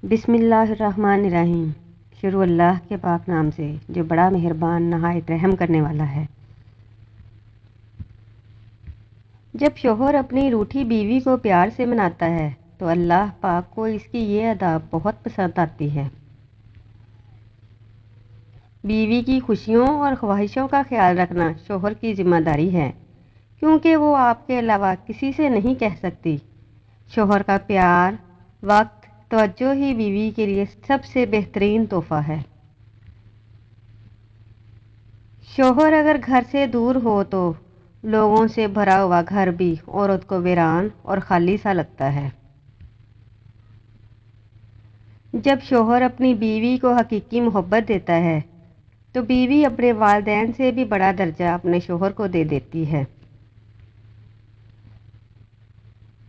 بسم اللہ الرحمن الرحیم۔ شروع اللہ کے پاک نام سے جو بڑا مہربان نہایت رحم کرنے والا ہے۔ جب شوہر اپنی روٹھی بیوی کو پیار سے مناتا ہے تو اللہ پاک کو اس کی یہ ادا بہت پسند آتی ہے۔ بیوی کی خوشیوں اور خواہشوں کا خیال رکھنا شوہر کی ذمہ داری ہے، کیونکہ وہ آپ کے علاوہ کسی سے نہیں کہہ سکتی۔ شوہر کا پیار، وقت، توجہ ہی بیوی کے لیے سب سے بہترین تحفہ ہے۔ شوہر اگر گھر سے دور ہو تو لوگوں سے بھرا ہوا گھر بھی عورت کو ویران اور خالی سا لگتا ہے۔ جب شوہر اپنی بیوی کو حقیقی محبت دیتا ہے تو بیوی اپنے والدین سے بھی بڑا درجہ اپنے شوہر کو دے دیتی ہے۔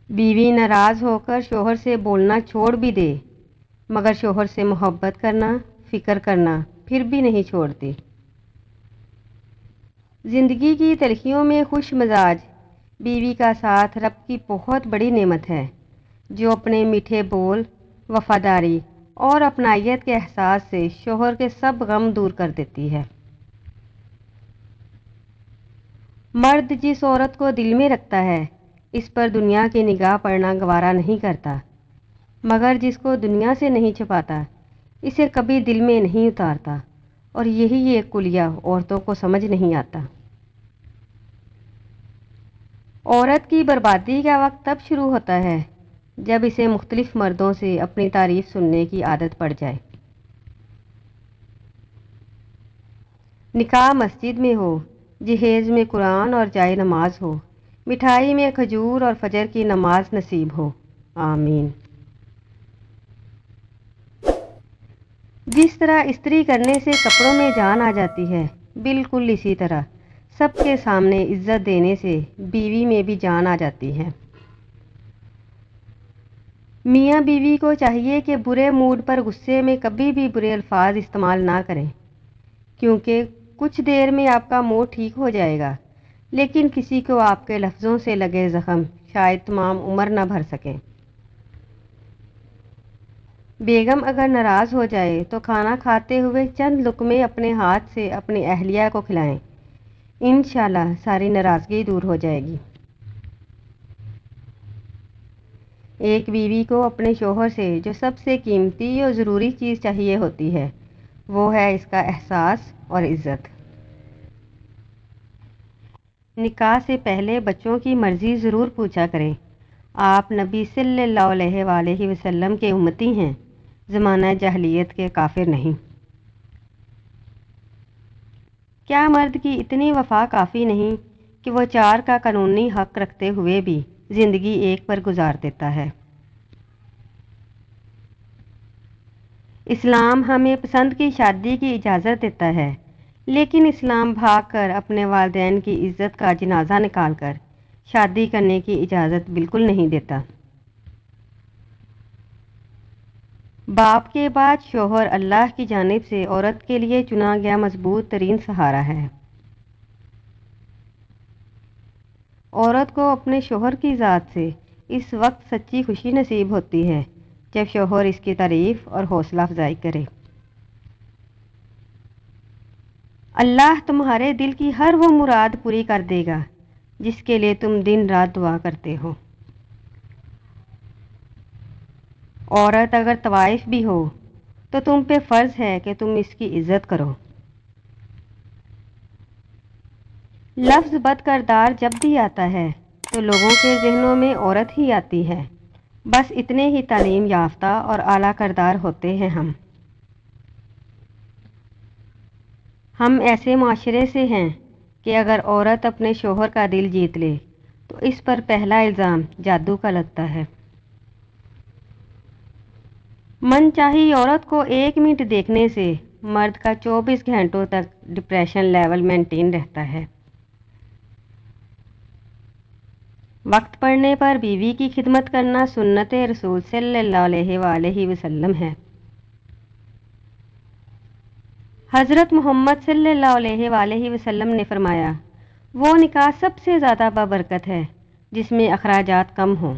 بیوی ناراض ہو کر شوہر سے بولنا چھوڑ بھی دے مگر شوہر سے محبت کرنا، فکر کرنا پھر بھی نہیں چھوڑتی۔ زندگی کی تلخیوں میں خوش مزاج بیوی کا ساتھ رب کی بہت بڑی نعمت ہے، جو اپنے میٹھے بول، وفاداری اور اپنائیت کے احساس سے شوہر کے سب غم دور کر دیتی ہے۔ مرد جس عورت کو دل میں رکھتا ہے اس پر دنیا کی نگاہ پڑنا گوارا نہیں کرتا، مگر جس کو دنیا سے نہیں چھپاتا اسے کبھی دل میں نہیں اتارتا، اور یہی ایک کلیہ عورتوں کو سمجھ نہیں آتا۔ عورت کی بربادی کا وقت تب شروع ہوتا ہے جب اسے مختلف مردوں سے اپنی تعریف سننے کی عادت پڑ جائے۔ نکاح مسجد میں ہو، جہیز میں قرآن اور جائے نماز ہو، مٹھائی میں کھجور اور فجر کی نماز نصیب ہو، آمین۔ جس طرح استری کرنے سے کپڑوں میں جان آ جاتی ہے، بالکل اسی طرح سب کے سامنے عزت دینے سے بیوی میں بھی جان آ جاتی ہے۔ میاں بیوی کو چاہیے کہ برے موڈ پر غصے میں کبھی بھی برے الفاظ استعمال نہ کریں، کیونکہ کچھ دیر میں آپ کا موڈ ٹھیک ہو جائے گا، لیکن کسی کو آپ کے لفظوں سے لگے زخم شاید تمام عمر نہ بھر سکیں۔ بیگم اگر ناراض ہو جائے تو کھانا کھاتے ہوئے چند لقمے اپنے ہاتھ سے اپنی اہلیہ کو کھلائیں، انشاءاللہ ساری ناراضگی دور ہو جائے گی۔ ایک بیوی کو اپنے شوہر سے جو سب سے قیمتی اور ضروری چیز چاہیے ہوتی ہے وہ ہے اس کا احساس اور عزت۔ نکاح سے پہلے بچوں کی مرضی ضرور پوچھا کریں۔ آپ نبی صلی اللہ علیہ وآلہ وسلم کے امتی ہیں، زمانہ جاہلیت کے کافر نہیں۔ کیا مرد کی اتنی وفا کافی نہیں کہ وہ 4 کا قانونی حق رکھتے ہوئے بھی زندگی ایک پر گزار دیتا ہے؟ اسلام ہمیں پسند کی شادی کی اجازت دیتا ہے، لیکن اسلام بھاگ کر اپنے والدین کی عزت کا جنازہ نکال کر شادی کرنے کی اجازت بالکل نہیں دیتا۔ باپ کے بعد شوہر اللہ کی جانب سے عورت کے لیے چنا گیا مضبوط ترین سہارا ہے۔ عورت کو اپنے شوہر کی ذات سے اس وقت سچی خوشی نصیب ہوتی ہے جب شوہر اس کی تعریف اور حوصلہ افزائی کرے۔ اللہ تمہارے دل کی ہر وہ مراد پوری کر دے گا جس کے لیے تم دن رات دعا کرتے ہو۔ عورت اگر طوائف بھی ہو تو تم پہ فرض ہے کہ تم اس کی عزت کرو۔ لفظ بد کردار جب بھی آتا ہے تو لوگوں کے ذہنوں میں عورت ہی آتی ہے، بس اتنے ہی تعلیم یافتہ اور اعلیٰ کردار ہوتے ہیں ہم ایسے معاشرے سے ہیں کہ اگر عورت اپنے شوہر کا دل جیت لے تو اس پر پہلا الزام جادو کا لگتا ہے۔ من چاہی عورت کو 1 منٹ دیکھنے سے مرد کا 24 گھنٹوں تک ڈپریشن لیول مینٹین رہتا ہے۔ وقت پڑنے پر بیوی کی خدمت کرنا سنت رسول صلی اللہ علیہ وآلہ وسلم ہے۔ حضرت محمد صلی اللہ علیہ وآلہ وسلم نے فرمایا، وہ نکاح سب سے زیادہ بابرکت ہے جس میں اخراجات کم ہوں۔